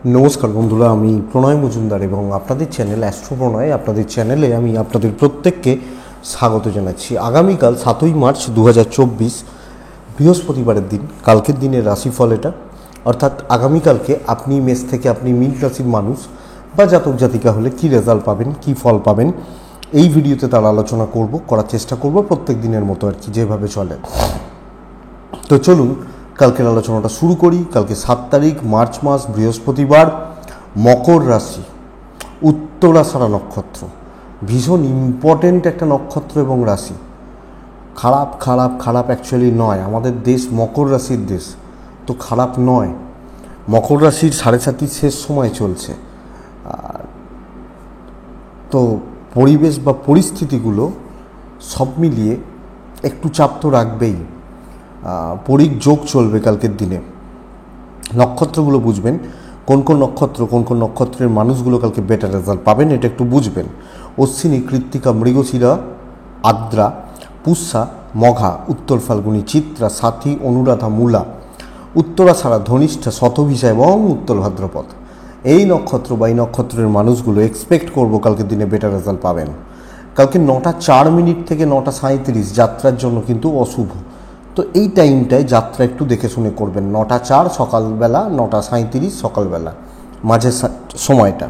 নমস্কার বন্ধুরা, আমি প্রণয় মজুমদার এবং আপনাদের চ্যানেল অ্যাস্ট্রো প্রণয়, আপনাদের চ্যানেলে আমি আপনাদের প্রত্যেককে স্বাগত জানাচ্ছি। আগামীকাল 7ই মার্চ 2024 বৃহস্পতিবারের দিন, কালকের দিনের রাশিফল এটা। অর্থাৎ আগামীকালকে আপনি মেষ থেকে আপনি মীন রাশির মানুষ বা জাতক জাতিকা হলে কী রেজাল্ট পাবেন, কী ফল পাবেন, এই ভিডিওতে তার আলোচনা করার চেষ্টা করব প্রত্যেক দিনের মতো আর কি, যেভাবে চলে। তো চলুন কালকের আলোচনাটা শুরু করি। কালকে 7 তারিখ মার্চ মাস, বৃহস্পতিবার, মকর রাশি, উত্তরাষাঢ়া নক্ষত্র, ভীষণ ইম্পর্টেন্ট একটা নক্ষত্র এবং রাশি। খারাপ খারাপ খারাপ অ্যাকচুয়ালি নয়, আমাদের দেশ মকর রাশির দেশ, তো খারাপ নয়। মকর রাশির 7.5 শেষ সময় চলছে, তো পরিবেশ বা পরিস্থিতিগুলো সব মিলিয়ে একটু চাপ তো রাখবেই। পরিযোগ চলবে কালকের দিনে। নক্ষত্রগুলো বুঝবেন, কোন কোন নক্ষত্রের মানুষগুলো কালকে বেটার রেজাল্ট পাবেন, এটা একটু বুঝবেন। অশ্বিনী, কৃত্তিকা, মৃগশিরা, আদ্রা, পুষ্যা, মঘা, উত্তর ফাল্গুনী, চিত্রা, সাথী, অনুরাধা, মূলা, উত্তরাষাঢ়া, ধনিষ্ঠা, শতভিষা এবং উত্তর ভাদ্রপদ। এই নক্ষত্র বা এই নক্ষত্রের মানুষগুলো এক্সপেক্ট করব কালকের দিনে বেটার রেজাল্ট পাবেন। কালকে 9টা 4 মিনিট থেকে 9টা 37 যাত্রার জন্য কিন্তু অশুভ, তো এই টাইমটায় যাত্রা একটু দেখে শুনে করবেন। 9টা 4 সকালবেলা, 9টা 37 সকালবেলা, মাঝের সময়টা।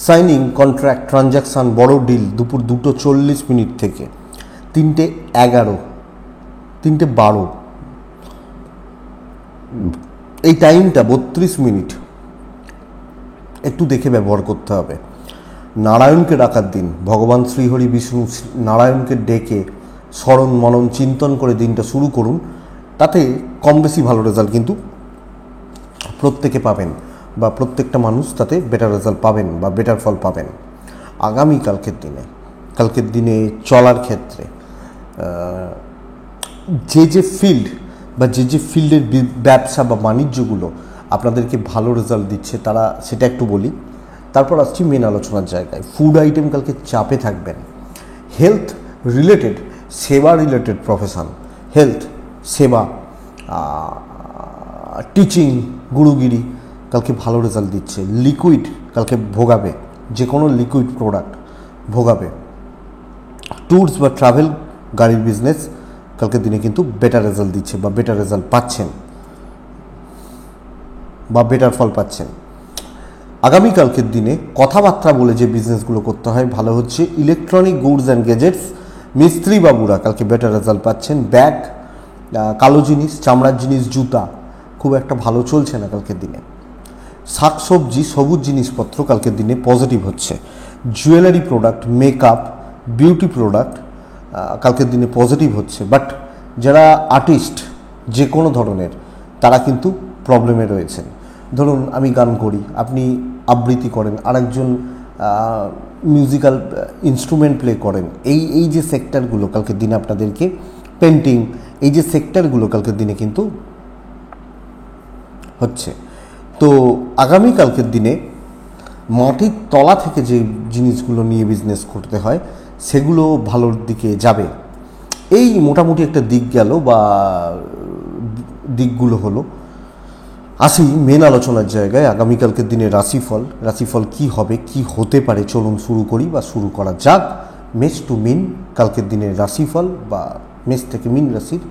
সাইনিং, কন্ট্রাক্ট, ট্রানজ্যাকশান, বড় ডিল দুপুর 2টো 40 মিনিট থেকে 3টে 11, 3টে 12, এই টাইমটা 32 মিনিট একটু দেখে ব্যবহার করতে হবে। নারায়ণকে ডাকার দিন, ভগবান শ্রীহরি বিষ্ণু নারায়ণকে ডেকে স্মরণ মনন চিন্তন করে দিনটা শুরু করুন, তাতে কম বেশি ভালো রেজাল্ট কিন্তু প্রত্যেকে পাবেন, বা প্রত্যেকটা মানুষ তাতে বেটার রেজাল্ট পাবেন বা বেটার ফল পাবেন। আগামী কালকের দিনে চলার ক্ষেত্রে যে ফিল্ড বা যে ফিল্ডের ব্যবসা বা বাণিজ্যগুলো আপনাদেরকে ভালো রেজাল্ট দিচ্ছে তারা সেটা একটু বলি, তারপর আসছি মেন আলোচনার জায়গায়। ফুড আইটেম কালকে চাপে থাকবেন। হেলথ রিলেটেড, সেবা রিলেটেড প্রফেশন, হেলথ, সেবা, টিচিং, গুরুগিরি কালকে ভালো রেজাল্ট দিচ্ছে। লিকুইড কালকে ভোগাবে, যে কোনো লিকুইড প্রোডাক্ট ভোগাবে। ট্যুরস বা ট্রাভেল, গাড়ির বিজনেস কালকের দিনে কিন্তু বেটার রেজাল্ট দিচ্ছে বা বেটার রেজাল্ট পাচ্ছেন বা বেটার ফল পাচ্ছেন। আগামীকালকের দিনে কথাবার্তা বলে যে বিজনেসগুলো করতে হয় ভালো হচ্ছে। ইলেকট্রনিক গুডস অ্যান্ড গ্যাজেটস, মিস্ত্রি বাবুরা কালকে বেটার রেজাল্ট পাচ্ছেন। ব্যাগ, কালো জিনিস, চামড়ার জিনিস, জুতা খুব একটা ভালো চলছে না কালকের দিনে। শাকসবজি, সবুজ জিনিসপত্র কালকের দিনে পজিটিভ হচ্ছে। Jewellery product, makeup, beauty product কালকের দিনে পজিটিভ হচ্ছে। বাট যারা আর্টিস্ট যে কোনো ধরনের, তারা কিন্তু প্রবলেমে রয়েছেন। ধরুন আমি গান করি, আপনি আবৃত্তি করেন, আরেকজন মিউজিক্যাল ইনস্ট্রুমেন্ট প্লে করেন, এই যে সেক্টরগুলো কালকের দিনে আপনাদেরকে, পেন্টিং, এই যে সেক্টরগুলো কালকের দিনে কিন্তু হচ্ছে। তো আগামীকালকের দিনে মাটির তলা থেকে যে জিনিসগুলো নিয়ে বিজনেস করতে হয় সেগুলো ভালোর দিকে যাবে। এই মোটামুটি একটা দিক গেল বা দিকগুলো হলো। আসি মেন আলোচনার জায়গায়, আগামীকালকের দিনে রাশিফল কি হবে, কি হতে পারে, চলুন শুরু করি বা শুরু করা যাক। মেষ টু মিন কালকের দিনের রাশিফল বা মেষ থেকে মিন রাশির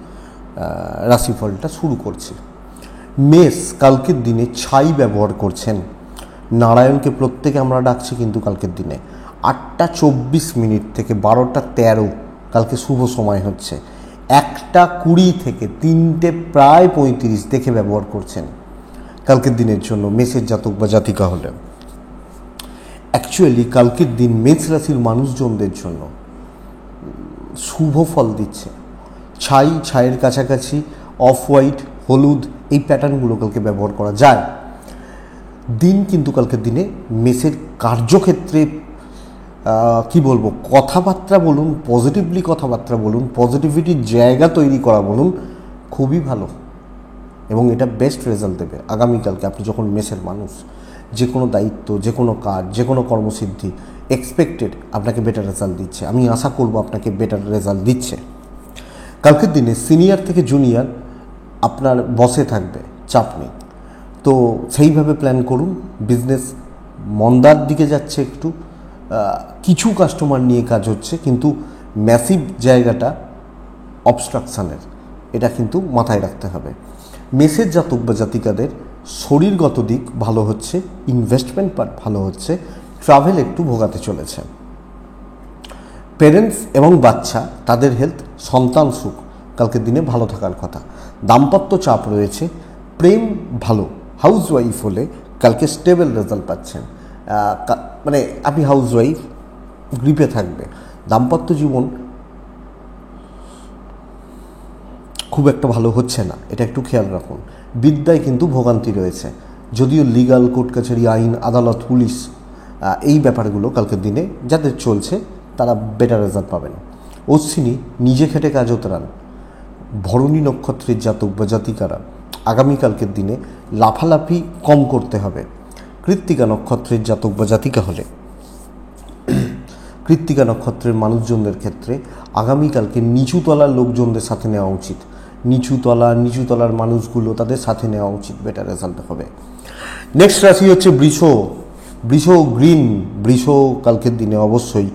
রাশিফলটা শুরু করছে। মেষ কালকের দিনে ছাই ব্যবহার করছেন। নারায়ণকে প্রত্যেকে আমরা ডাকছি কিন্তু কালকের দিনে 8টা 24 মিনিট থেকে 12টা 13 কালকে শুভ সময় হচ্ছে। 1টা 20 থেকে 3টে প্রায় 35 দেখে ব্যবহার করছেন কালকের দিনের জন্য মেষের জাতক বা জাতিকা হলে। অ্যাকচুয়ালি কালকের দিন মেষ রাশির মানুষজনদের জন্য শুভ ফল দিচ্ছে। ছাইয়ের কাছাকাছি অফ হোয়াইট, হলুদ, এই প্যাটার্নগুলো কালকে ব্যবহার করা যায়। দিন কিন্তু কালকের দিনে মেষের কার্যক্ষেত্রে কি বলবো, কথাবার্তা বলুন, পজিটিভলি কথাবার্তা বলুন, পজিটিভিটির জায়গা তৈরি করা বলুন, খুবই ভালো এবং এটা বেস্ট রেজাল্ট দেবে আগামীকালকে। আপনি যখন মেষের মানুষ, যে কোনো দায়িত্ব, যে কোনো কাজ, যে কোনো কর্মসিদ্ধি এক্সপেক্টেড আপনাকে বেটার রেজাল্ট দিচ্ছে। আমি আশা করব আপনাকে বেটার রেজাল্ট দিচ্ছে। কালকের দিনে সিনিয়র থেকে জুনিয়র আপনার বসে থাকবে, চাপ নেই। তো সেইভাবে প্ল্যান করুন। বিজনেস মন্দার দিকে যাচ্ছে, একটু কিছু কাস্টমার নিয়ে কাজ হচ্ছে, কিন্তু ম্যাসিভ জায়গাটা অবস্ট্রাকশানের, এটা কিন্তু মাথায় রাখতে হবে। মেষের জাতক বা জাতিকাদের শরীরগত দিক ভালো হচ্ছে, ইনভেস্টমেন্ট পার্ট ভালো হচ্ছে, ট্রাভেল একটু ভোগাতে চলেছে। পেরেন্টস এবং বাচ্চা, তাদের হেলথ, সন্তান সুখ কালকের দিনে ভালো থাকার কথা। দাম্পত্য চাপ রয়েছে, প্রেম ভালো। হাউস ওয়াইফ হলে কালকে স্টেবল রেজাল্ট পাচ্ছেন, মানে আপনি হাউস ওয়াইফ, গ্রিপে থাকবে। দাম্পত্য জীবন খুব একটা ভালো হচ্ছে না, এটা একটু খেয়াল রাখুন। বিদ্যায় কিন্তু ভোগান্তি রয়েছে, যদিও লিগাল, কোর্ট কাছারি, আইন, আদালত, পুলিশ, এই ব্যাপারগুলো কালকের দিনে যাদের চলছে তারা বেটার রেজাল্ট পাবেন। অশ্বিনী, নিজে খেটে কাজ ওতরান। ভরণী নক্ষত্রের জাতক বা জাতিকারা আগামীকালকের দিনে লাফালাফি কম করতে হবে। কৃত্তিকা নক্ষত্রের জাতক বা জাতিকা হলে, কৃত্তিকা নক্ষত্রের মানুষজনদের ক্ষেত্রে আগামীকালকে নিচুতলার লোকজনদের সাথে নেওয়া উচিত। নিচুতলার মানুষগুলো, তাদের সাথে নেওয়া উচিত, বেটার রেজাল্ট হবে। নেক্সট রাশি হচ্ছে বৃষ। গ্রিন। বৃষ কালকের দিনে অবশ্যই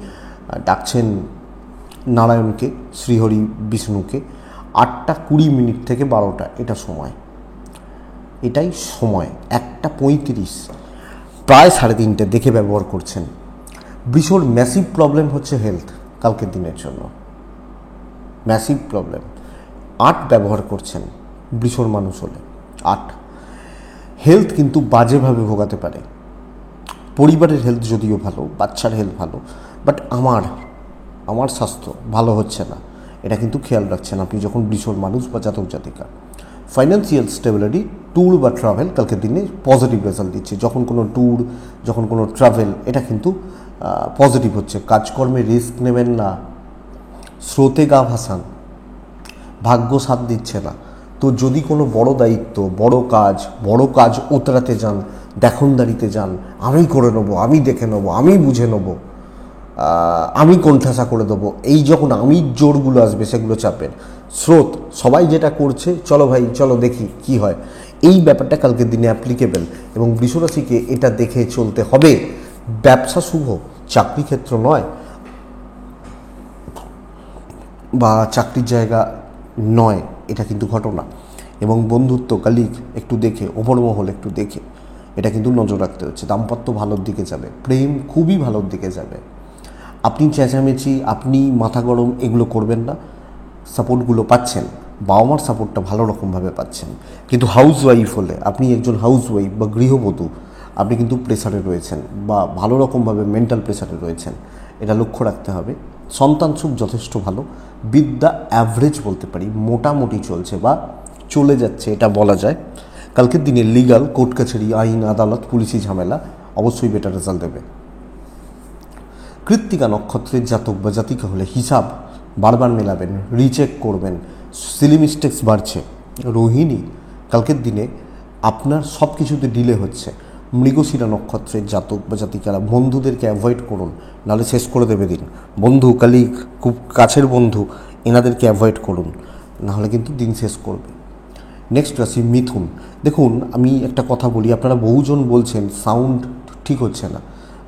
ডাকছেন নারায়ণকে, শ্রীহরি বিষ্ণুকে। 8:20 থেকে 12টা, এটাই সময়। 1:35, প্রায় 3:30 দেখে ব্যবহার করছেন। বৃষর ম্যাসিভ প্রবলেম হচ্ছে হেলথ কালকের দিনের জন্য, ম্যাসিভ প্রবলেম। 8 ব্যবহার করছেন বৃষর মানুষ হলে, 8 হেলথ কিন্তু বাজেভাবে ভোগাতে পারে। পরিবারের হেলথ যদিও ভালো, বাচ্চার হেলথ ভালো, বাট আমার স্বাস্থ্য ভালো হচ্ছে না, এটা কিন্তু খেয়াল রাখছেন আপনি যখন বৃষর মানুষ বা জাতক জাতিকা। ফাইন্যান্সিয়াল স্টেবিলিটি, ট্যুর বা ট্রাভেল কালকের দিনে পজিটিভ রেজাল্ট দিচ্ছে। যখন কোনো ট্যুর, যখন কোনো ট্রাভেল, এটা কিন্তু পজিটিভ হচ্ছে। কাজকর্মে রিস্ক নেবেন না, স্রোতে গা ভাসান, ভাগ্য সাথ দিচ্ছে না। তো যদি কোনো বড় দায়িত্ব, বড় কাজ ওতরাতে যান, দেখনদারিতে যান, আমি করে নেবো, আমি দেখে নেবো, আমি বুঝে নেবো, আমি কোণঠাসা করে দেবো, এই যখন আমির জোরগুলো আসবে সেগুলো চাপেন। স্রোত, সবাই যেটা করছে, চলো ভাই চলো দেখি কি হয়, এই ব্যাপারটা কালকের দিনে অ্যাপ্লিকেবল, এবং বৃষরাশিকে এটা দেখে চলতে হবে। ব্যবসা শুভ, চাকরি ক্ষেত্র নয় বা চাকরির জায়গা নয়, এটা কিন্তু ঘটনা। এবং বন্ধুত্ব, কালিগ একটু দেখে, ওপরমহল একটু দেখে, এটা কিন্তু নজর রাখতে হচ্ছে। দাম্পত্য ভালোর দিকে যাবে, প্রেম খুবই ভালোর দিকে যাবে। আপনি চেঁচামেচি, আপনি মাথা গরম, এগুলো করবেন না। সাপোর্টগুলো পাচ্ছেন, বাবা মার সাপোর্টটা ভালো রকমভাবে পাচ্ছেন। কিন্তু হাউস ওয়াইফ হলে, আপনি একজন হাউস ওয়াইফ বা গৃহবধূ, আপনি কিন্তু প্রেসারে রয়েছেন বা ভালো রকমভাবে মেন্টাল প্রেসারে রয়েছেন, এটা লক্ষ্য রাখতে হবে। সন্তান সুখ যথেষ্ট ভালো। বিদ্যা অ্যাভারেজ বলতে পারি, মোটামুটি চলছে বা চলে যাচ্ছে, এটা বলা যায়। কালকের দিনে লিগাল, কোর্ট কাছারি, আইন, আদালত, পুলিশি ঝামেলা অবশ্যই বেটার রেজাল্ট দেবে। কৃত্তিকা নক্ষত্রের জাতক বা জাতিকা হলে হিসাব বারবার মেলাবেন, রিচেক করবেন, সিলি মিস্টেক্স বাড়ছে। রোহিণী, কালকের দিনে আপনার সব কিছুতে ডিলে হচ্ছে। মৃগশিরা নক্ষত্রের জাতক বা জাতিকারা বন্ধুদেরকে অ্যাভয়েড করুন, নাহলে শেষ করে দেবে দিন। বন্ধু, কালিগ, খুব কাছের বন্ধু, এনাদেরকে অ্যাভয়েড করুন, নাহলে কিন্তু দিন শেষ করবে। নেক্সট রাশি মিথুন। দেখুন, আমি একটা কথা বলি, আপনারা বহুজন বলছেন সাউন্ড ঠিক হচ্ছে না,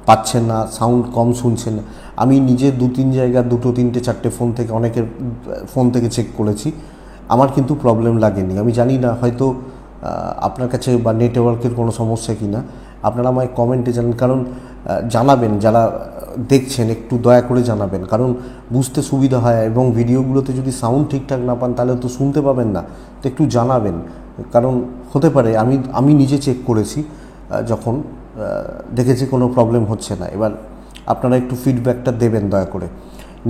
পাচ্ছেন না, সাউন্ড কম শুনছেন। আমি নিজে 2-3 জায়গা, 2-3-4 ফোন থেকে, অনেকের ফোন থেকে চেক করেছি, আমার কিন্তু প্রবলেম লাগেনি। আমি জানি না হয়তো আপনার কাছে বা নেটওয়ার্কের কোনো সমস্যা কি না, আপনারা আমায় কমেন্টে জানান, কারণ জানাবেন, যারা দেখছেন একটু দয়া করে জানাবেন, কারণ বুঝতে সুবিধা হয়। এবং ভিডিওগুলোতে যদি সাউন্ড ঠিকঠাক না পান তাহলে তো শুনতে পাবেন না, তো একটু জানাবেন, কারণ হতে পারে আমি নিজে চেক করেছি, যখন দেখেছি কোনো প্রবলেম হচ্ছে না। এবার আপনারা একটু ফিডব্যাকটা দেবেন দয়া করে।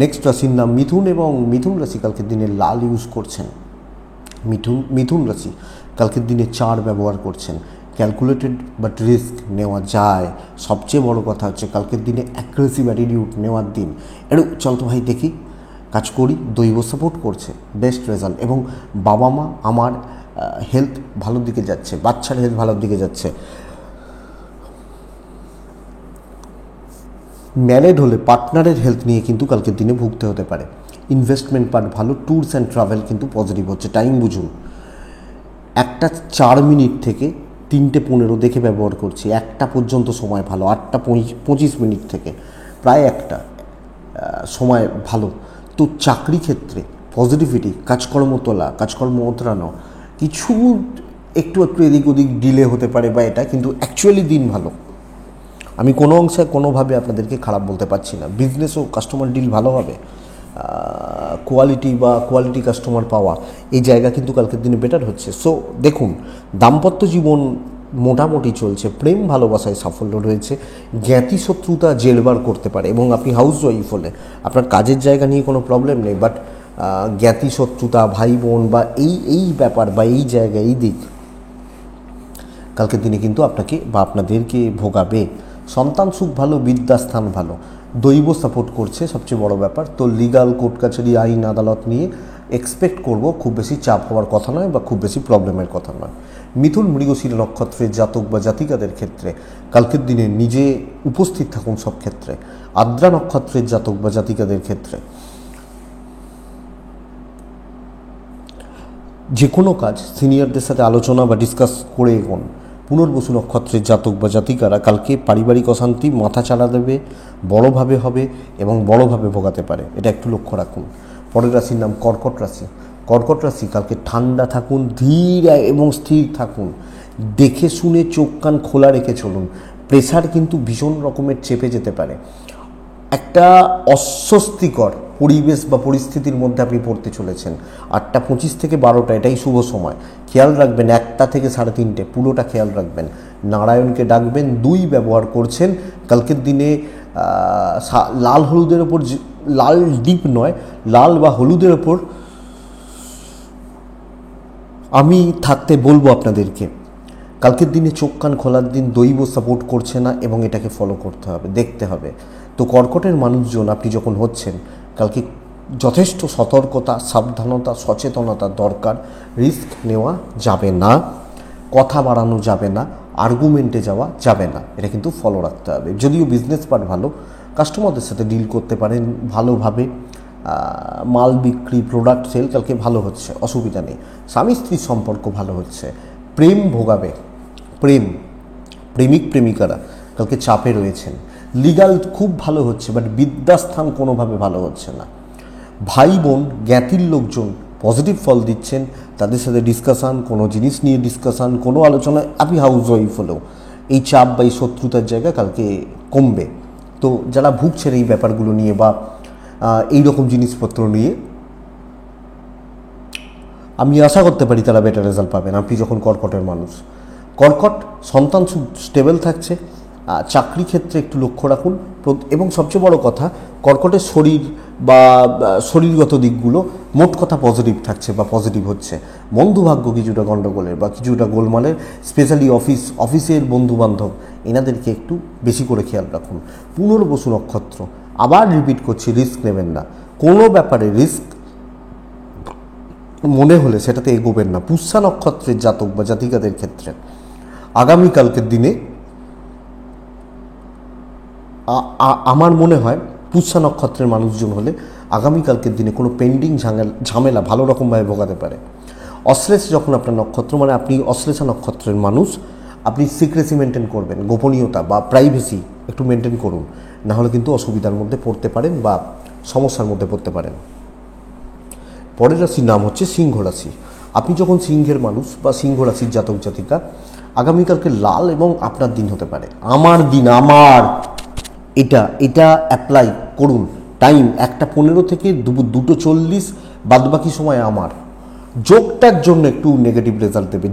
নেক্সট রাশির নাম মিথুন, এবং মিথুন রাশি কালকের দিনে লাল ইউজ করছেন। মিথুন রাশি কালকের দিনে 4 ব্যবহার করছেন। ক্যালকুলেটেড বাট রিস্ক নেওয়া যায়। সবচেয়ে বড় কথা হচ্ছে কালকের দিনে অ্যাগ্রেসিভ অ্যাটিটিউড নেওয়ার দিন। চল তো ভাই দেখি, কাজ করি, দৈব সাপোর্ট করছে, বেস্ট রেজাল্ট। এবং বাবা মা, আমার হেলথ ভালোর দিকে যাচ্ছে, বাচ্চার হেলথ ভালোর দিকে যাচ্ছে। ম্যারিড হলে পার্টনারের হেলথ নিয়ে কিন্তু কালকের দিনে ভুগতে হতে পারে। ইনভেস্টমেন্ট পার্ট ভালো, ট্যুরস অ্যান্ড ট্রাভেল কিন্তু পজিটিভ হচ্ছে। টাইম বুঝুন, 1:04 থেকে 3:15 দেখে ব্যবহার করছি, 1টা পর্যন্ত সময় ভালো, 8:25 থেকে প্রায় 1টা সময় ভালো। তো চাকরি ক্ষেত্রে পজিটিভিটি, কাজকর্ম তোলা, কাজকর্ম ওতরানো, কিছু একটু এদিক ওদিক ডিলে হতে পারে বা এটা, কিন্তু অ্যাকচুয়ালি দিন ভালো। আমি কোনো অংশে কোনোভাবে আপনাদেরকে খারাপ বলতে পারছি না। বিজনেস ও কাস্টমার ডিল ভালো হবে, কোয়ালিটি কাস্টমার পাওয়া, এই জায়গা কিন্তু কালকের দিনে বেটার হচ্ছে। সো দেখুন, দাম্পত্য জীবন মোটামুটি চলছে, প্রেম ভালোবাসায় সাফল্য রয়েছে, জ্ঞাতি শত্রুতা জেরবার করতে পারে। এবং আপনি হাউস ওয়াইফ হলে আপনার কাজের জায়গা নিয়ে কোনো প্রবলেম নেই, বাট জ্ঞাতি শত্রুতা, ভাই বোন বা এই ব্যাপার বা এই জায়গা, এই দিক কালকের দিনে কিন্তু আপনাকে বা আপনাদেরকে ভোগাবে। সন্তান সুখ ভালো, বিদ্যাস্থান ভালো, দৈব সাপোর্ট করছে, সবচেয়ে বড় ব্যাপার। তো লিগাল, কোর্ট কাছারি, আইন আদালত নিয়ে এক্সপেক্ট করব খুব বেশি চাপ হওয়ার কথা নয় বা খুব বেশি প্রবলেমের কথা নয়। মিথুন, মৃগশিরা নক্ষত্রের জাতক বা জাতিকাদের ক্ষেত্রে কালকের দিনে নিজে উপস্থিত থাকুন সব ক্ষেত্রে। আদ্রা নক্ষত্রের জাতক বা জাতিকাদের ক্ষেত্রে যে কোনো কাজ সিনিয়রদের সাথে আলোচনা বা ডিসকাস করে এগোন। পুনর্বসু নক্ষত্রের জাতক বা জাতিকারা কালকে পারিবারিক অশান্তি মাথা চাড়া দেবে, বড়োভাবে হবে এবং বড়োভাবে ভোগাতে পারে, এটা একটু লক্ষ্য রাখুন। পরের রাশির নাম কর্কট রাশি। কর্কট রাশি কালকে ঠান্ডা থাকুন, ধীর এবং স্থির থাকুন, দেখে শুনে চোখ কান খোলা রেখে চলুন। প্রেশার কিন্তু ভীষণ রকমের চেপে যেতে পারে, একটা অস্বস্তিকর পরিবেশ বা পরিস্থিতির মধ্যে আপনি পড়তে চলেছেন। 8:25 থেকে 12টা এটাই শুভ সময়। খেয়াল রাখবেন 1টা থেকে 3:30 পুরোটা খেয়াল রাখবেন। নারায়ণকে ডাকবেন, 2 ব্যবহার করছেন কালকের দিনে। লাল হলুদের ওপর, লাল ডিপ নয়, লাল বা হলুদের ওপর আমি থাকতে বলবো আপনাদেরকে। কালকের দিনে চোখ কান খোলার দিন, দৈব সাপোর্ট করছে না এবং এটাকে ফলো করতে হবে, দেখতে হবে। তো কর্কটের মানুষজন আপনি যখন হচ্ছেন, কালকে যথেষ্ট সতর্কতা, সাবধানতা, সচেতনতা দরকার। রিস্ক নেওয়া যাবে না, কথা বাড়ানো যাবে না, আর্গুমেন্টে যাওয়া যাবে না, এটা কিন্তু ফলো রাখতে হবে। যদিও বিজনেস পার্ট ভালো, কাস্টমারদের সাথে ডিল করতে পারেন ভালোভাবে, মাল বিক্রি, প্রোডাক্ট সেল কালকে ভালো হচ্ছে, অসুবিধা নেই। স্বামী স্ত্রীর সম্পর্ক ভালো হচ্ছে, প্রেম ভোগাবে, প্রেমিক প্রেমিকারা কালকে চাপে রয়েছেন। লিগাল খুব ভালো হচ্ছে, বাট বিদ্যাস্থান কোনোভাবে ভালো হচ্ছে না। ভাই বোন, জ্ঞাতির লোকজন পজিটিভ ফল দিচ্ছেন, তাদের সাথে ডিসকাশান, কোনো জিনিস নিয়ে ডিসকাশান, কোনো আলোচনায়, আপনি হাউস ওয়াইফ হলেও এই চাপ বা এই শত্রুতার জায়গা কালকে কমবে। তো যারা ভুগছেন এই ব্যাপারগুলো নিয়ে বা এই রকম জিনিসপত্র নিয়ে, আমি আশা করতে পারি তারা বেটার রেজাল্ট পাবেন। আপনি যখন কর্কটের মানুষ, কর্কট সন্তান স্টেবল থাকছে, চাকরি ক্ষেত্রে একটু লক্ষ্য রাখুন। এবং সবচেয়ে বড় কথা, কর্কটের শরীর বা শরীরগত দিকগুলো মোট কথা পজিটিভ থাকছে বা পজিটিভ হচ্ছে। বন্ধুভাগ্য কিছুটা গণ্ডগোলের বা কিছুটা গোলমালের, স্পেশালি অফিসের বন্ধুবান্ধব, এনাদেরকে একটু বেশি করে খেয়াল রাখুন। পুনর্বসু নক্ষত্র, আবার রিপিট করছি, রিস্ক নেবেন না। কোনো ব্যাপারে রিস্ক মনে হলে সেটাতে এগোবেন না। পুষ্যা নক্ষত্রের জাতক বা জাতিকাদের ক্ষেত্রে আগামীকালকের দিনে আমার মনে হয় পুষ্যা নক্ষত্রের মানুষজন হলে আগামীকালকের দিনে কোনো পেন্ডিং ঝামেলা ভালো রকমভাবে ভোগাতে পারে। অশ্লেষ যখন আপনার নক্ষত্র, মানে আপনি অশ্লেষা নক্ষত্রের মানুষ, আপনি সিক্রেসি মেনটেন করবেন, গোপনীয়তা বা প্রাইভেসি একটু মেনটেন করুন, নাহলে কিন্তু অসুবিধার মধ্যে পড়তে পারেন বা সমস্যার মধ্যে পড়তে পারেন। পরের রাশির নাম হচ্ছে সিংহ রাশি। আপনি যখন সিংহের মানুষ বা সিংহ রাশির জাতক জাতিকা, আগামীকালকে লাল এবং আপনার দিন হতে পারে। আমার দিন, আমার এটা অ্যাপ্লাই করুন। টাইম 1:15 থেকে 2:40, বাদবাকি সময় আমার। যোগটার জন্য একটু নেগেটিভ রেজাল্ট দেবে,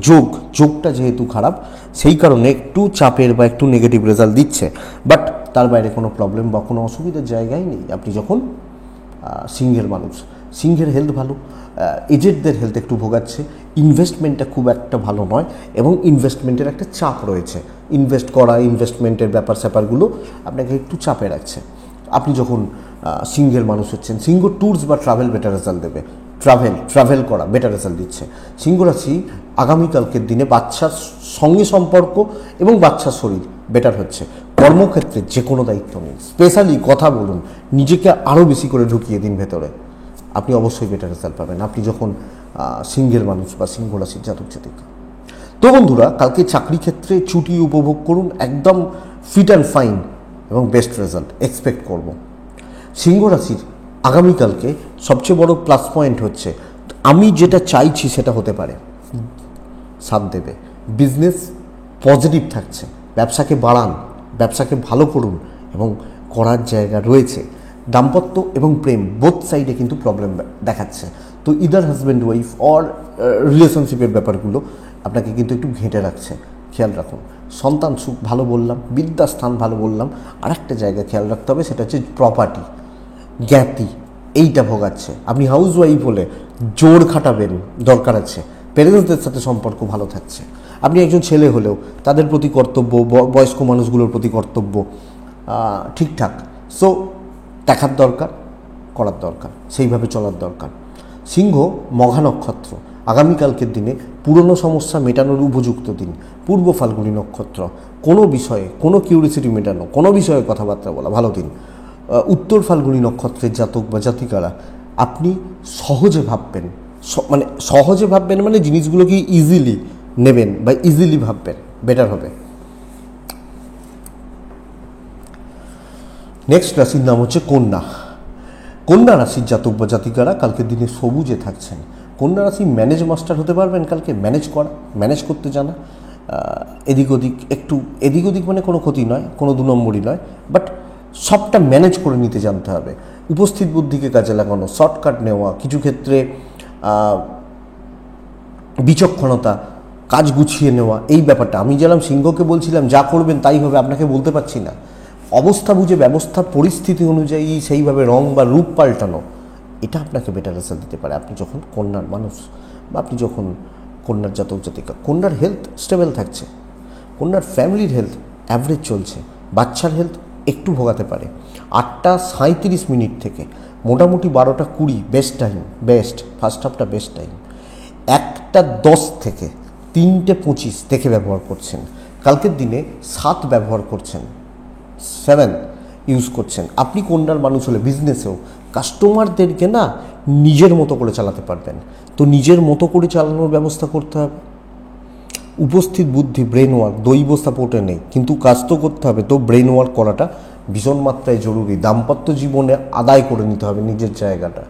যোগটা যেহেতু খারাপ, সেই কারণে একটু চাপের বা একটু নেগেটিভ রেজাল্ট দিচ্ছে, বাট তার বাইরে কোনো প্রবলেম বা কোনো অসুবিধার জায়গায় নেই। আপনি যখন সিংহের মানুষ, সিংহের হেলথ ভালো, এজেডদের হেলথ একটু ভোগাচ্ছে, ইনভেস্টমেন্টটা খুব একটা ভালো নয় এবং ইনভেস্টমেন্টের একটা চাপ রয়েছে। ইনভেস্ট করা, ইনভেস্টমেন্টের ব্যাপারস্যাপারগুলো আপনাকে একটু চাপে রাখছে। আপনি যখন সিংহের মানুষ হচ্ছেন, সিংহ ট্যুরস বা ট্রাভেল বেটার রেজাল্ট দেবে, ট্রাভেল করা বেটার রেজাল্ট দিচ্ছে। সিংহ রাশি আগামীকালকের দিনে বাচ্চার সঙ্গে সম্পর্ক এবং বাচ্চার শরীর বেটার হচ্ছে। কর্মক্ষেত্রে যে কোনো দায়িত্ব নিন, স্পেশালি কথা বলুন, নিজেকে আরও বেশি করে ঢুকিয়ে দিন ভেতরে, আপনি অবশ্যই বেটার রেজাল্ট পাবেন আপনি যখন সিংহের মানুষ বা সিংহ রাশির জাতক জাতিকা। তো বন্ধুরা, কালকে চাকরি ক্ষেত্রে ছুটি উপভোগ করুন, একদম ফিট অ্যান্ড ফাইন এবং বেস্ট রেজাল্ট এক্সপেক্ট করব। সিংহ রাশির আগামীকালকে সবচেয়ে বড় প্লাস পয়েন্ট হচ্ছে আমি যেটা চাইছি সেটা হতে পারে, সাথ দেবে। বিজনেস পজিটিভ থাকছে, ব্যবসাকে বাড়ান, ব্যবসাকে ভালো করুন এবং করার জায়গা রয়েছে। দাম্পত্য এবং প্রেম বোথ সাইডে কিন্তু প্রবলেম দেখাচ্ছে। তো ইদার হাজব্যান্ড ওয়াইফ অর রিলেশনশিপের ব্যাপারগুলো আপনাকে কিন্তু একটু ঘেঁটে রাখছে, খেয়াল রাখুন। সন্তান সুখ ভালো বললাম, বিদ্যাস্থান ভালো বললাম, আর একটা জায়গা খেয়াল রাখতে হবে, সেটা হচ্ছে প্রপার্টি, জ্ঞাতি, এইটা ভোগাচ্ছে। আপনি হাউস ওয়াইফ হলে জোর খাটাবেন, দরকার আছে। প্যারেন্টসদের সাথে সম্পর্ক ভালো থাকছে। আপনি একজন ছেলে হলেও তাদের প্রতি কর্তব্য, বয়স্ক মানুষগুলোর প্রতি কর্তব্য ঠিকঠাক। সো দেখার দরকার, করার দরকার, সেইভাবে চলার দরকার। সিংহ মঘা নক্ষত্র, আগামীকালকের দিনে পুরনো সমস্যা মেটানোর উপযুক্ত দিন। পূর্ব ফাল্গুনী নক্ষত্র, কোনো বিষয়ে কোনো কিউরিসিটি মেটানো, কোনো বিষয়ে কথাবার্তা বলা ভালো দিন। উত্তর ফাল্গুনী নক্ষত্রের জাতক বা জাতিকারা আপনি সহজে ভাববেন, মানে জিনিসগুলোকে ইজিলি নেবেন বা ইজিলি ভাববেন, বেটার হবে। নেক্সট রাশির নাম হচ্ছে কন্যা। কন্যা রাশির জাতক বা জাতিকারা কালকের দিনে সবুজে থাকছেন। কন্যা রাশি ম্যানেজ মাস্টার হতে পারবেন কালকে, ম্যানেজ করতে জানা। এদিক ওদিক মানে কোনো ক্ষতি নয়, কোনো 2 নম্বরই নয়, বাট সবটা ম্যানেজ করে নিতে জানতে হবে। উপস্থিত বুদ্ধিকে কাজে লাগানো, শর্টকাট নেওয়া, কিছু ক্ষেত্রে বিচক্ষণতা, কাজ গুছিয়ে নেওয়া, এই ব্যাপারটা আমি যেরকম সিংহকে বলছিলাম যা করবেন তাই হবে, আপনাকে বলতে পারছি না। অবস্থা বুঝে, ব্যবস্থা পরিস্থিতি অনুযায়ী সেইভাবে রং বা রূপ পাল্টানো, এটা আপনাকে বেটার রেজাল্ট দিতে পারে। আপনি যখন কন্যার মানুষ বা আপনি যখন কন্যার জাতক জাতিকা, কন্যার হেলথ স্টেবল থাকছে, কন্যার ফ্যামিলির হেলথ অ্যাভারেজ চলছে, বাচ্চার হেলথ একটু ভোগাতে পারে। 8:37 থেকে মোটামুটি 12:20 বেস্ট টাইম, ফার্স্ট হাফটা বেস্ট টাইম। 1:10 থেকে 3:25 দেখে ব্যবহার করছেন। কালকের দিনে 7 ব্যবহার করছেন, 7 ইউজ করছেন। আপনি কন্যার মানুষ হলে বিজনেসেও কাস্টমারদেরকে না নিজের মতো করে চালাতে পারবেন। তো নিজের মতো করে চালানোর ব্যবস্থা করতে হবে। উপস্থিত বুদ্ধি, ব্রেন ওয়ার্ক, দৈব সাপোর্টে নেই, কিন্তু কাজ তো করতে হবে। তো ব্রেন ওয়ার্ক করাটা ভীষণ মাত্রায় জরুরি। দাম্পত্য জীবনে আদায় করে নিতে হবে নিজের জায়গাটা।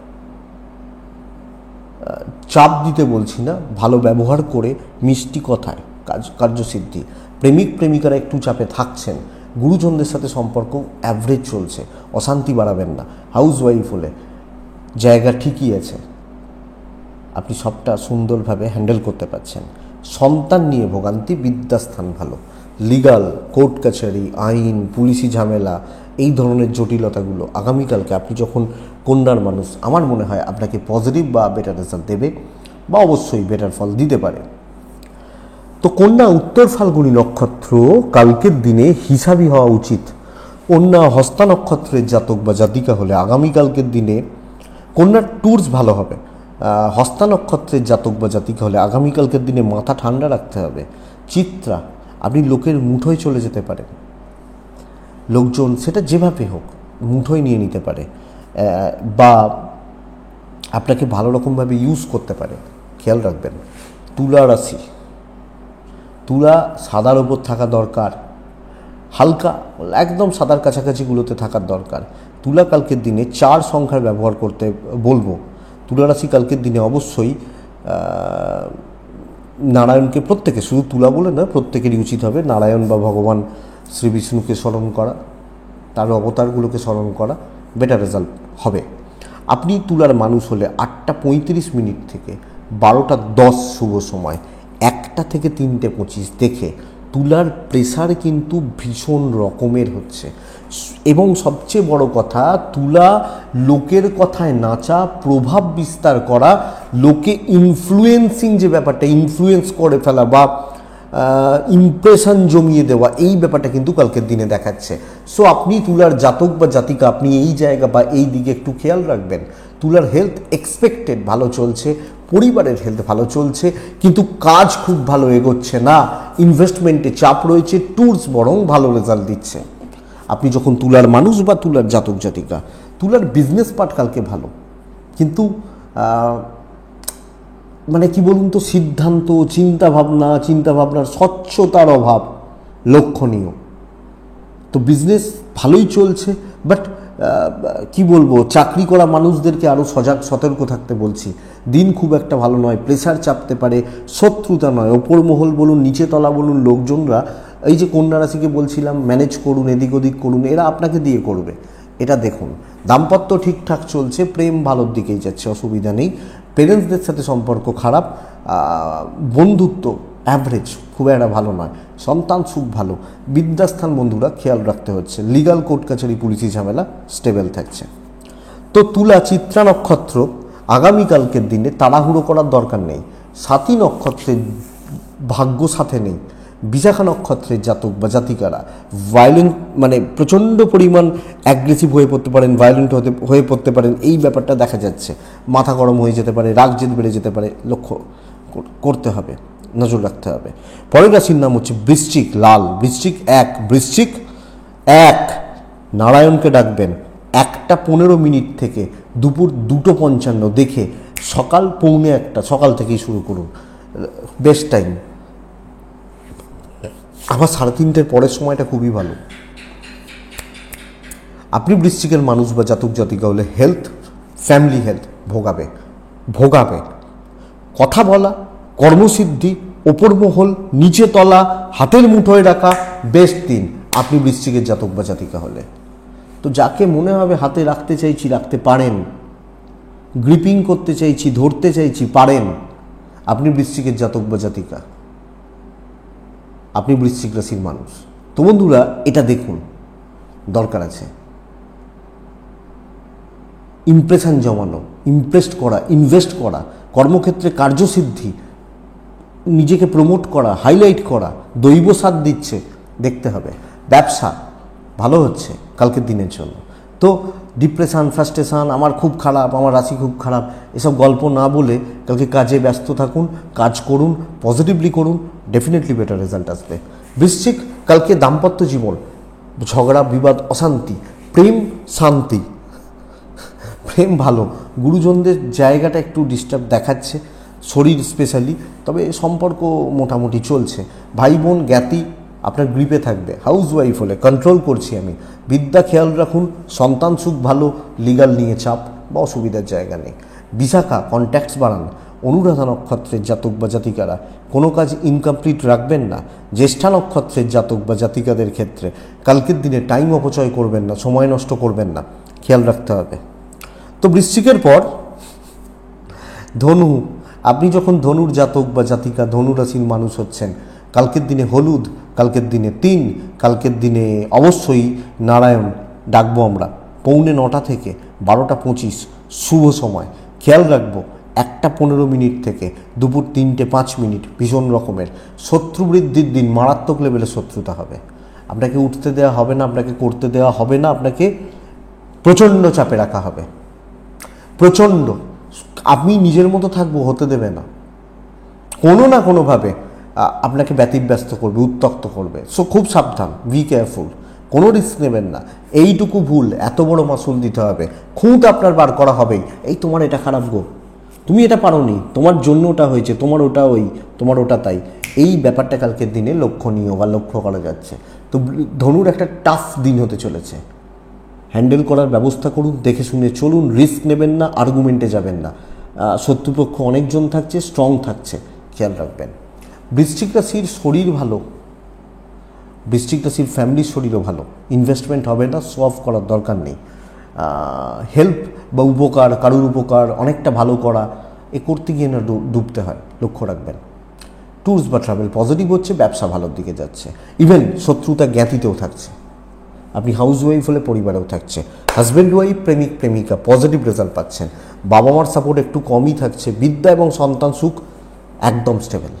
চাপ দিতে বলছি না, ভালো ব্যবহার করে মিষ্টি কথায় কার্যসিদ্ধি। প্রেমিক প্রেমিকারা একটু চাপে থাকছেন, গুরুজনদের সাথে সম্পর্ক অ্যাভারেজ চলছে, অশান্তি বাড়াবেন না। হাউস ওয়াইফ হলে জায়গা ঠিকই আছে, আপনি সবটা সুন্দরভাবে হ্যান্ডেল করতে পারছেন। সন্তান নিয়ে ভোগান্তি, বিদ্যাস্থান ভালো। লিগাল, কোর্ট কাছারি, আইন, পুলিশি ঝামেলা, এই ধরনের জটিলতাগুলো আগামীকালকে আপনি যখন কন্যার মানুষ, আমার মনে হয় আপনাকে পজিটিভ বা বেটার রেজাল্ট দেবে, বা অবশ্যই বেটার ফল দিতে পারে। তো কন্যা উত্তর ফাল্গুনী নক্ষত্র, কালকের দিনে হিসাবি হওয়া উচিত। কন্যা হস্তা নক্ষত্রের জাতক বা জাতিকা হলে আগামীকালকের দিনে কন্যার ট্যুরস ভালো হবে। হস্তা নক্ষত্রের জাতক বা জাতিকা হলে আগামীকালকের দিনে মাথা ঠান্ডা রাখতে হবে। চিত্রা, আপনি লোকের মুঠোয় চলে যেতে পারেন, লোকজন সেটা যেভাবে হোক মুঠোয় নিয়ে নিতে পারে, বা আপনাকে ভালো রকমভাবে ইউজ করতে পারে, খেয়াল রাখবেন। তুলা রাশি, তুলা সাদার ওপর থাকা দরকার, হালকা একদম সাদার কাছাকাছিগুলোতে থাকার দরকার। তুলা কালকের দিনে 4 সংখ্যার ব্যবহার করতে বলবো। তুলা রাশি কালকের দিনে অবশ্যই নারায়ণকে, প্রত্যেকে, শুধু তুলা বলে না, প্রত্যেকেরই উচিত হবে নারায়ণ বা ভগবান শ্রী বিষ্ণুকে স্মরণ করা, তার অবতারগুলোকে স্মরণ করা, বেটার রেজাল্ট হবে। আপনি তুলার মানুষ হলে 8:35 থেকে 12:10 শুভ সময়, 1টা থেকে 3:25 দেখে তুলার প্রেসার কিন্তু ভীষণ রকমের হচ্ছে। এবং সবচেয়ে বড় কথা, তুলা লোকের কথায় নাচা, প্রভাব বিস্তার করা, লোকে ইনফ্লুয়েন্সিং যে ব্যাপারটা, ইনফ্লুয়েন্স করে ফেলা বা ইমপ্রেশন জমিয়ে দেওয়া, এই ব্যাপারটা কিন্তু কালকের দিনে দেখাচ্ছে। সো আপনি তুলার জাতক বা জাতিকা, আপনি এই জায়গা বা এই দিকে একটু খেয়াল রাখবেন। তুলার হেলথ এক্সপেক্টেড ভালো চলছে, পরিবারের হেলথ ভালো চলছে, কিন্তু কাজ খুব ভালো এগোচ্ছে না, ইনভেস্টমেন্টে চাপ রয়েছে, ট্যুরস বরং ভালো রেজাল্ট দিচ্ছে। আপনি যখন তুলার মানুষ বা তুলার জাতক জাতিকা, তুলার বিজনেস পার্ট কালকে ভালো, কিন্তু মানে কি বলুন তো, সিদ্ধান্ত, চিন্তাভাবনার স্বচ্ছতার অভাব লক্ষণীয়। তো বিজনেস ভালোই চলছে, বাট কি বলবো, চাকরি করা মানুষদেরকে আরও সতর্ক থাকতে বলছি। দিন খুব একটা ভালো নয়, প্রেসার চাপতে পারে, শত্রুতা নয়, ওপর মহল বলুন, নিচে তলা বলুন, লোকজনরা এই যে কন্যা রাশিকে বলছিলাম ম্যানেজ করুন, এদিক ওদিক করুন, এরা আপনাকে দিয়ে করবে, এটা দেখুন। দাম্পত্য ঠিকঠাক চলছে, প্রেম ভালোর দিকেই যাচ্ছে, অসুবিধা নেই। পেরেন্টসদের সাথে সম্পর্ক খারাপ, বন্ধুত্ব অ্যাভারেজ, খুব একটা ভালো নয়। সন্তান সুখ ভালো, বিদ্যাস্থান বন্ধুরা খেয়াল রাখতে হচ্ছে। লিগাল কোর্ট কাছারি পুলিশি ঝামেলা স্টেবল থাকছে। তো তুলা, চিত্রা নক্ষত্র আগামীকালকের দিনে তাড়াহুড়ো করার দরকার নেই। সাথী নক্ষত্রের ভাগ্য সাথে নেই। বিশাখা নক্ষত্রের জাতক বা জাতিকারা ভায়োলেন্ট, মানে প্রচণ্ড পরিমাণ অ্যাগ্রেসিভ হয়ে পড়তে পারেন, ভায়োলেন্ট হয়ে পড়তে পারেন, এই ব্যাপারটা দেখা যাচ্ছে। মাথা গরম হয়ে যেতে পারে, রাগ জেদ বেড়ে যেতে পারে, লক্ষ্য করতে হবে, নজর রাখতে হবে। পরের রাশির নাম হচ্ছে বৃশ্চিক, লাল। বৃশ্চিক এক নারায়ণকে ডাকবেন 1:15 থেকে দুপুর 2:55 দেখে সকাল 1:45, সকাল থেকেই শুরু করুন, বেস্ট টাইম। আবার 3:30 পরের সময়টা খুবই ভালো। আপনি বৃশ্চিকের মানুষ বা জাতক জাতিকা হলে হেলথ, ফ্যামিলি হেলথ ভোগাবে। কথা বলা, কর্মসিদ্ধি, ওপর মহল, নিচে তলা, হাতের মুঠোয় রাখা, বেস্ট দিন আপনি বৃশ্চিকের জাতক বা জাতিকা হলে। তো যাকে মনে হবে হাতে রাখতে চাইছি রাখতে পারেন, গ্রিপিং করতে চাইছি, ধরতে চাইছি পারেন, আপনি বৃশ্চিকের জাতক বা জাতিকা, আপনি বৃশ্চিক রাশির মানুষ। তো বন্ধুরা, এটা দেখুন, দরকার আছে ইমপ্রেশন জমানো, ইমপ্রেসড করা, ইনভেস্ট করা, কর্মক্ষেত্রে কার্যসিদ্ধি, নিজেকে প্রমোট করা, হাইলাইট করা, দৈব সাথ দিচ্ছে, দেখতে হবে। ব্যবসা ভালো হচ্ছে কালকের দিনের জন্য। তো ডিপ্রেশন, ফ্রাস্ট্রেশন, আমার খুব খারাপ, আমার রাশি খুব খারাপ, এসব গল্প না বলে কালকে কাজে ব্যস্ত থাকুন, কাজ করুন, পজিটিভলি করুন, ডেফিনেটলি বেটার রেজাল্ট আসবে। বৃশ্চিক, কালকে দাম্পত্য জীবন, ঝগড়া, বিবাদ, অশান্তি, প্রেম, শান্তি। প্রেম ভালো, গুরুজনদের জায়গাটা একটু ডিস্টার্ব দেখাচ্ছে, শরীর স্পেশালি, তবে সম্পর্ক মোটামুটি চলছে। ভাই বোন জ্ঞাতি আপনার গ্রিপে থাকবে। হাউস ওয়াইফ হলে কন্ট্রোল করছি আমি, বিদ্যা খেয়াল রাখুন, সন্তান সুখ ভালো, লিগাল নিয়ে চাপ বা অসুবিধার জায়গা নেই। বিশাখা, কন্ট্যাক্টস বাড়ান। অনুরাধা নক্ষত্রের জাতক বা জাতিকারা কোনো কাজ ইনকমপ্লিট রাখবেন না। জ্যেষ্ঠা নক্ষত্রের জাতক বা জাতিকাদের ক্ষেত্রে কালকের দিনে টাইম অপচয় করবেন না, সময় নষ্ট করবেন না, খেয়াল রাখতে হবে। তো বৃশ্চিকের পর ধনু, আপনি যখন ধনুর জাতক বা জাতিকা, ধনু রাশির মানুষ হচ্ছেন, কালকের দিনে হলুদ, কালকের দিনে 3, কালকের দিনে অবশ্যই নারায়ণ ডাকবো আমরা 9:45 থেকে 12:25 শুভ সময়। খেয়াল রাখবো 1:15 থেকে দুপুর 3:05 ভীষণ রকমের শত্রু বৃদ্ধির দিন, মারাত্মক লেভেলে শত্রুতা হবে। আপনাকে উঠতে দেওয়া হবে না, আপনাকে করতে দেওয়া হবে না, আপনাকে প্রচণ্ড চাপে রাখা হবে, প্রচণ্ড। আপনি নিজের মতো থাকবো, হতে দেবে না, কোনো না কোনোভাবে আপনাকে ব্যতিব্যস্ত করবে, উত্তক্ত করবে। সো খুব সাবধান, বি কেয়ারফুল, কোনো রিস্ক নেবেন না। এইটুকু ভুল, এত বড় মাসুল দিতে হবে, খুঁত আপনার বার করা হবেই। এই তোমার এটা খারাপ গো, তুমি এটা পারোনি, তোমার জন্য ওটা হয়েছে, তোমার ওটা ওই, তোমার ওটা তাই, এই ব্যাপারটা কালকের দিনে লক্ষণীয় বা লক্ষ্য করা যাচ্ছে। তো ধনুর একটা টাফ দিন হতে চলেছে, হ্যান্ডেল করার ব্যবস্থা করুন, দেখে শুনে চলুন, রিস্ক নেবেন না, আর্গুমেন্টে যাবেন না। শত্রুপক্ষ অনেকজন থাকছে, স্ট্রং থাকছে, খেয়াল রাখবেন। বৃশ্চিক রাশির শরীর ভালো, বৃশ্চিক রাশির ফ্যামিলির শরীরও ভালো, ইনভেস্টমেন্ট হবে না, শো অফ করার দরকার নেই। হেল্প বা উপকার, কারুর উপকার অনেকটা ভালো করা, এ করতে গিয়ে না ডুবতে হয়, লক্ষ্য রাখবেন। ট্যুরস বা ট্রাভেল পজিটিভ হচ্ছে, ব্যবসা ভালোর দিকে যাচ্ছে, ইভেন শত্রুতা জ্ঞাতিতেও থাকছে। আপনি হাউস ওয়াইফ হলে পরিবারেও থাকছে, হাজব্যান্ড ওয়াইফ, প্রেমিক প্রেমিকা পজিটিভ রেজাল্ট পাচ্ছেন। বাবা মার সাপোর্ট একটু কমই থাকছে। বিদ্যা এবং সন্তান সুখ একদম স্টেবল।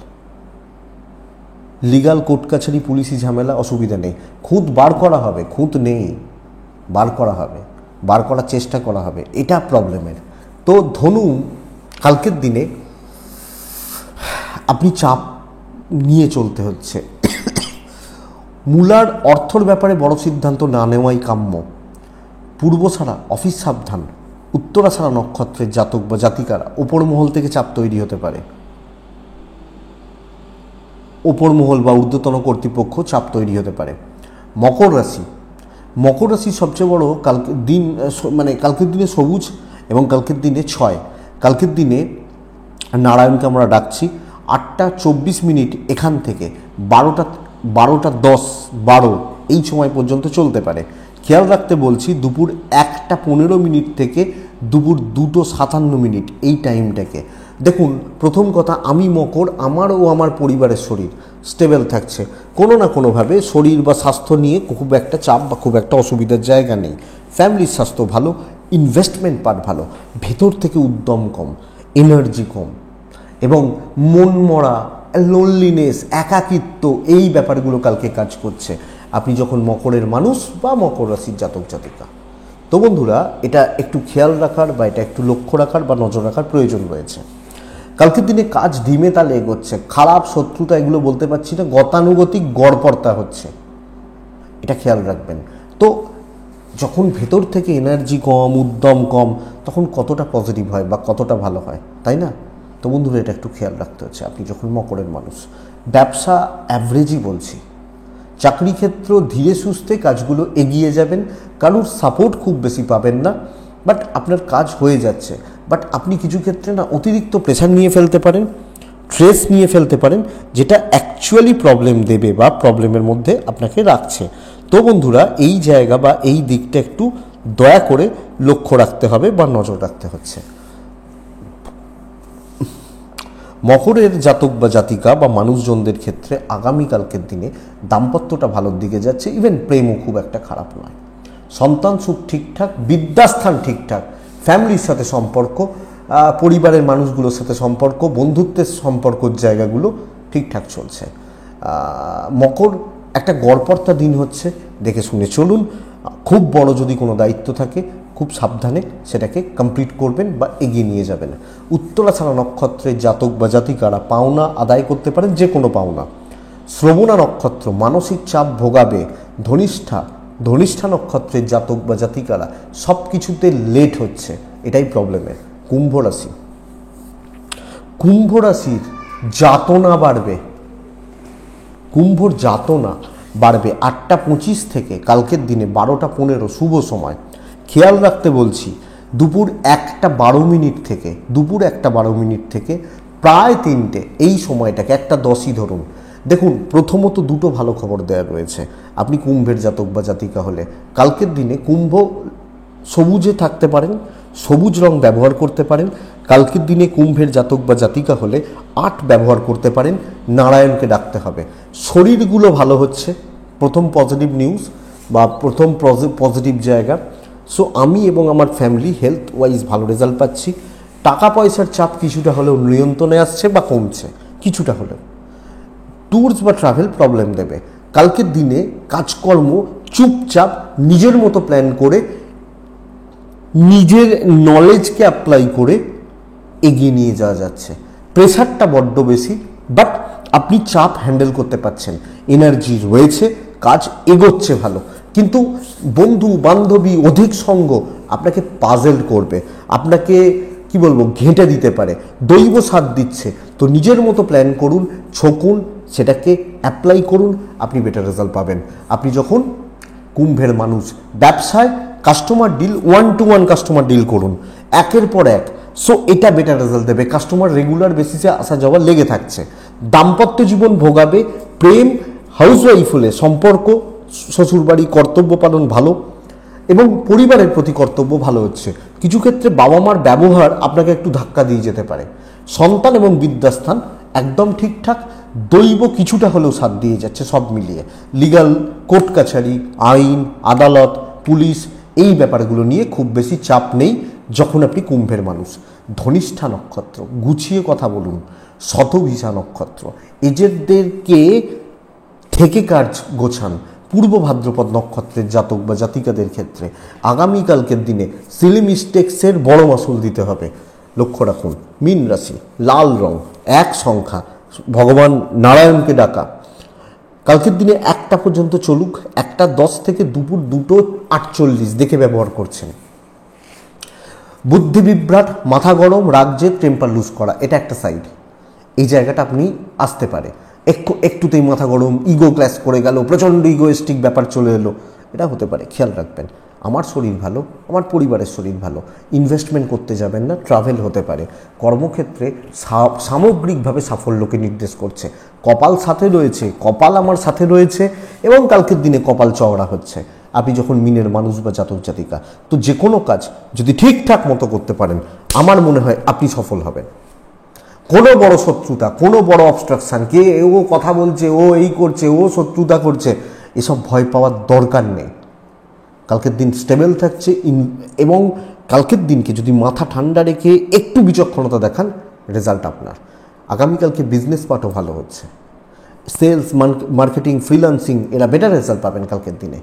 লিগাল কোর্ট কাছারি, পুলিশি ঝামেলা অসুবিধা নেই। খুঁত বার করা হবে, খুঁত নেই, বার করা হবে, বার করার চেষ্টা করা হবে, এটা প্রবলেমের। তো ধনু, কালকের দিনে আপনি চাপ নিয়ে চলতে হচ্ছে। মূলার অর্থর ব্যাপারে বড় সিদ্ধান্ত না নেওয়াই কাম্য। পূর্বসারা, অফিস সাবধান। উত্তরাসারা নক্ষত্রের জাতক বা জাতিকারা ওপর মহল থেকে চাপ তৈরি হতে পারে। ওপর মহল বা ঊর্ধ্বতন কর্তৃপক্ষ চাপ তৈরি হতে পারে। মকর রাশির সবচেয়ে বড় কালকের দিন, মানে কালকের দিনে সবুজ এবং কালকের দিনে 6। কালকের দিনে নারায়ণকে আমরা ডাকছি 8:24 এখান থেকে 12:10 এই সময় পর্যন্ত চলতে পারে। খেয়াল রাখতে বলছি, দুপুর 1:15 থেকে দুপুর 2:57 এই টাইমটাকে দেখুন। প্রথম কথা, আমি মকর, আমার ও আমার পরিবারের শরীর স্টেবল থাকছে, কোনো না কোনোভাবে শরীর বা স্বাস্থ্য নিয়ে খুব একটা চাপ বা খুব একটা অসুবিধার জায়গা নেই। ফ্যামিলির স্বাস্থ্য ভালো, ইনভেস্টমেন্ট পার্ট ভালো, ভেতর থেকে উদ্যম কম, এনার্জি কম এবং মনমরা, লোনলিনেস, একাকিত্ব, এই ব্যাপারগুলো কালকে কাজ করছে আপনি যখন মকরের মানুষ বা মকর রাশির জাতক জাতিকা। তো বন্ধুরা, এটা একটু খেয়াল রাখার বা এটা একটু লক্ষ্য রাখার বা নজর রাখার প্রয়োজন রয়েছে। কালকের দিনে কাজ ধিমে তালে এগোচ্ছে, খারাপ শত্রুতা এগুলো বলতে পারছি না, গতানুগতিক গড়পড়তা হচ্ছে, এটা খেয়াল রাখবেন। তো যখন ভেতর থেকে এনার্জি কম, উদ্যম কম, তখন কতটা পজিটিভ হয় বা কতটা ভালো হয়, তাই না? তো বন্ধুরা, এটা একটু খেয়াল রাখতে হচ্ছে আপনি যখন মকরের মানুষ। ব্যবসা অ্যাভারেজই বলছি, চাকরি ক্ষেত্র ধীরে সুস্থে কাজগুলো এগিয়ে যাবেন, কারোর সাপোর্ট খুব বেশি পাবেন না, বাট আপনার কাজ হয়ে যাচ্ছে। বাট আপনি কিছু ক্ষেত্রে না অতিরিক্ত প্রেশার নিয়ে ফেলতে পারেন, স্ট্রেস নিয়ে ফেলতে পারেন, যেটা অ্যাকচুয়ালি প্রবলেম দেবে বা প্রবলেমের মধ্যে আপনাকে রাখছে। তো বন্ধুরা, এই জায়গা বা এই দিকটা একটু দয়া করে লক্ষ্য রাখতে হবে বা নজর রাখতে হচ্ছে। মকরের জাতক বা জাতিকা বা মানুষজনদের ক্ষেত্রে আগামীকালকের দিনে দাম্পত্যটা ভালোর দিকে যাচ্ছে, ইভেন প্রেমও খুব একটা খারাপ নয়, সন্তান সুখ ঠিকঠাক, বিদ্যাস্থান ঠিকঠাক, ফ্যামিলির সাথে সম্পর্ক, পরিবারের মানুষগুলোর সাথে সম্পর্ক, বন্ধুত্বের সম্পর্কর জায়গাগুলো ঠিকঠাক চলছে। মকর একটা গড়পড়তা দিন হচ্ছে, দেখে শুনে চলুন। খুব বড় যদি কোনো দায়িত্ব থাকে, খুব সাবধানে সেটাকে কমপ্লিট করবেন বা এগিয়ে নিয়ে যাবেন। উত্তরাছাড়া নক্ষত্রের জাতক বা জাতিকারা পাওনা আদায় করতে পারেন, যে কোনো পাওনা। শ্রবণা নক্ষত্র মানসিক চাপ ভোগাবে। ধনিষ্ঠা নক্ষত্রের জাতক বা জাতিকারা সব কিছুতে লেট হচ্ছে, এটাই প্রবলেমের। কুম্ভ রাশির যাতনা বাড়বে, কুম্ভর যাতনা বাড়বে 8:25 থেকে কালকের দিনে 12:15 শুভ সময়। খেয়াল রাখতে বলছি, দুপুর 1:12 থেকে প্রায় 3টে এই সময়টাকে 1:10 ধরুন। দেখুন, প্রথমত দুটো ভালো খবর দেওয়া রয়েছে। আপনি কুম্ভের জাতক বা জাতিকা হলে কালকের দিনে কুম্ভ সবুজে থাকতে পারেন, সবুজ রং ব্যবহার করতে পারেন। কালকের দিনে কুম্ভের জাতক বা জাতিকা হলে 8 ব্যবহার করতে পারেন, নারায়ণকে ডাকতে হবে। শরীরগুলো ভালো হচ্ছে, প্রথম পজিটিভ নিউজ বা প্রথম পজিটিভ জায়গা। সো আমি এবং আমার ফ্যামিলি হেলথ ওয়াইজ ভালো রেজাল্ট পাচ্ছি। টাকা পয়সার চাপ কিছুটা হলেও নিয়ন্ত্রণে আসছে বা কমছে, কিছুটা হলেও। ট্যুরস বা ট্রাভেল প্রবলেম দেবে। কালকের দিনে কাজকর্ম চুপচাপ নিজের মতো প্ল্যান করে, নিজের নলেজকে অ্যাপ্লাই করে এগিয়ে নিয়ে যাওয়া যাচ্ছে। প্রেশারটা বড্ড বেশি, বাট আপনি চাপ হ্যান্ডেল করতে পারছেন, এনার্জি রয়েছে, কাজ এগোচ্ছে ভালো। কিন্তু বন্ধু বান্ধবী অধিক সঙ্গ আপনাকে পাজেল করবে, আপনাকে কি বলবো, ঘেঁটে দিতে পারে। দৈব সাথ দিচ্ছে, তো নিজের মতো প্ল্যান করুন, ছকুন, সেটাকে অ্যাপ্লাই করুন, আপনি বেটার রেজাল্ট পাবেন। আপনি যখন কুম্ভের মানুষ, ব্যবসায় customer deal 1-to-1 customer deal করুন, একের পর এক। সো এটা বেটার রেজাল্ট দেবে, কাস্টমার রেগুলার বেসিসে আসা যাওয়া লেগে থাকছে। দাম্পত্য জীবন ভোগাবে, প্রেম, হাউসওয়াইফ হলে সম্পর্ক, শ্বশুরবাড়ি, কর্তব্য পালন ভালো এবং পরিবারের প্রতি কর্তব্য ভালো হচ্ছে। কিছু ক্ষেত্রে বাবা মার ব্যবহার আপনাকে একটু ধাক্কা দিয়ে যেতে পারে। সন্তান এবং বিদ্যাস্থান একদম ঠিকঠাক, দৈব কিছুটা হলেও সাথ দিয়ে যাচ্ছে, সব মিলিয়ে। লিগাল, কোর্ট কাছারি, আইন, আদালত, পুলিশ, এই ব্যাপারগুলো নিয়ে খুব বেশি চাপ নেই যখন আপনি কুম্ভের মানুষ। ধনিষ্ঠা নক্ষত্র, গুছিয়ে কথা বলুন। শতভিষা নক্ষত্র, এজেন্টদেরকে থেকে কাজ গোছান। পূর্ব ভাদ্রপদ নক্ষত্রের জাতক বা জাতিকাদের ক্ষেত্রে আগামীকালকের দিনে সিলি মিস্টেক্সের বড় মাসুল দিতে হবে, লক্ষ্য রাখুন। মীন রাশি, লাল রং, 1 সংখ্যা, ভগবান নারায়ণকে ডাকা। কালকের দিনে 1টা পর্যন্ত চলুক, 1:10 থেকে দুপুর 2:48 দেখে ব্যবহার করছেন। বুদ্ধি বিভ্রাট, মাথা গরম, রাগ জেদ, টেম্পার লুজ করা, এটা একটা সাইড, এই জায়গাটা আপনি আসতে পারে। একটুতেই মাথা গরম, ইগো ক্ল্যাশ করে গেল, প্রচণ্ড ইগোয়েস্টিক ব্যাপার চলে এলো, এটা হতে পারে। খেয়াল রাখবেন আমার শরীর ভালো, আমার পরিবারের শরীর ভালো, ইনভেস্টমেন্ট করতে যাবেন না, ট্রাভেল হতে পারে। কর্মক্ষেত্রে সামগ্রিকভাবে সাফল্যকে নির্দেশ করছে। কপাল সাথে রয়েছে, কপাল আমার সাথে রয়েছে এবং কালকের দিনে কপাল চওড়া হচ্ছে। আপনি যখন মিনের মানুষ বা জাতক জাতিকা, তো যে কোনো কাজ যদি ঠিকঠাক মতো করতে পারেন আমার মনে হয় আপনি সফল হবেন। কোনো বড় শত্রুতা, কোনো বড় অবস্ট্রাকশান, কে ও কথা বলছে, ও এই করছে, ও শত্রুতা করছে, এসব ভয় পাওয়ার দরকার নেই। কালকের দিন স্টেবল থাকছে এবং কালকের দিনকে যদি মাথা ঠান্ডা রেখে একটু বিচক্ষণতা দেখান, রেজাল্ট আপনার। আগামীকালকে বিজনেস পার্টও ভালো হচ্ছে, সেলস, মার্কেটিং, ফ্রিল্যান্সিং, এরা বেটার রেজাল্ট পাবেন কালকের দিনে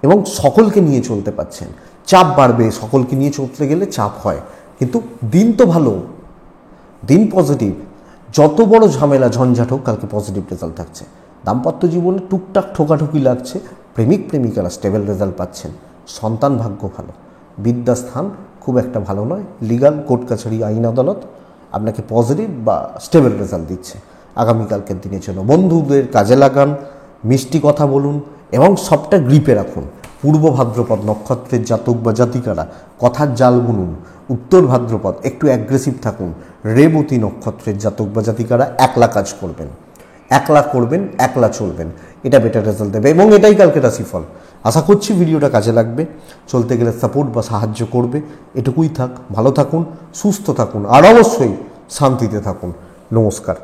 এবং সকলকে নিয়ে চলতে পারছেন। চাপ বাড়বে, সকলকে নিয়ে চলতে গেলে চাপ হয়, কিন্তু দিন তো ভালো, দিন পজিটিভ। যত বড় ঝামেলা ঝঞ্ঝাট হোক, কালকে পজিটিভ রেজাল্ট থাকছে। দাম্পত্য জীবনে টুকটাক ঠোকাঠুকি লাগছে, প্রেমিক প্রেমিকারা স্টেবল রেজাল্ট পাচ্ছেন। সন্তান ভাগ্য ভালো, বিদ্যাস্থান খুব একটা ভালো নয়, লিগাল, কোর্ট কাছারি, আইন আদালত আপনাকে পজিটিভ বা স্টেবল রেজাল্ট দিচ্ছে আগামীকালকের দিনের জন্য। বন্ধুদের কাজে লাগান, মিষ্টি কথা বলুন এবং সবটা গ্রিপে রাখুন। পূর্ব ভাদ্রপদ নক্ষত্রের জাতক বা জাতিকারা কথার জাল বুনুন। উত্তর ভাদ্রপদ একটু অ্যাগ্রেসিভ থাকুন। রেবতী নক্ষত্রের জাতক বা জাতিকারা একলা কাজ করবেন, একলা করবেন, একলা চলবেন, এটা বেটার রেজাল্ট দেবে এবং এটাই কালকে রাশিফল। আশা করছি ভিডিওটা কাজে লাগবে, চলতে গেলে সাপোর্ট বা সাহায্য করবে। এটুকুই থাক, ভালো থাকুন, সুস্থ থাকুন আর অবশ্যই শান্তিতে থাকুন। নমস্কার।